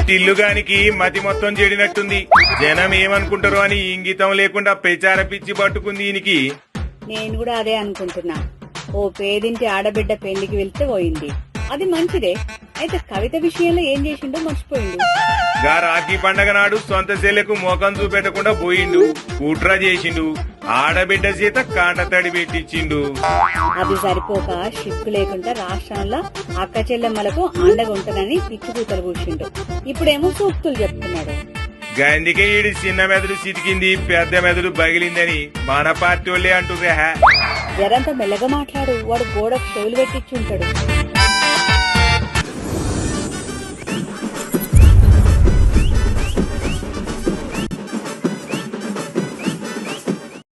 టిల్లుగానికి మతి మొత్తం చెడినట్టుంది. జనం ఏమనుకుంటారో అని ఇంగితం లేకుండా ప్రచార పిచ్చి పట్టుకుంది ఈయనకి. నేను కూడా అదే అనుకుంటున్నా. ఓ పేదింటి ఆడబిడ్డ పెళ్లికి వెళ్తే పోయింది, అది మంచిదే. అయితే కవిత విషయంలో ఏం చేసిండో మర్చిపోయిండు. గా రాఖీ పండగ నాడు సొంత చెల్లెకు మోకం చూపెట్టకుండా పోయిండు, కుట్ర చేసిండు, ఆడబిడ్డ చేత కాంటతడి పెట్టించిండు. అది సరిపోక షిక్కు లేకుండా రాష్ట్రంలో అక్క చెల్లెమ్మలకు అండగా ఉంటదని పిచ్చి కూతలు కూర్చుండు. ఇప్పుడేమో సూక్తులు చెప్తున్నాడు. గందికే ఈడి చిన్న మెదడు చితికింది, పెద్ద మెదడు బగిలిందని మన పార్టీ వాళ్ళే అంటుర్రా. జరంతా మెల్లగా మాట్లాడు, వాడు గోడకు చెవులు పెట్టించుంటాడు.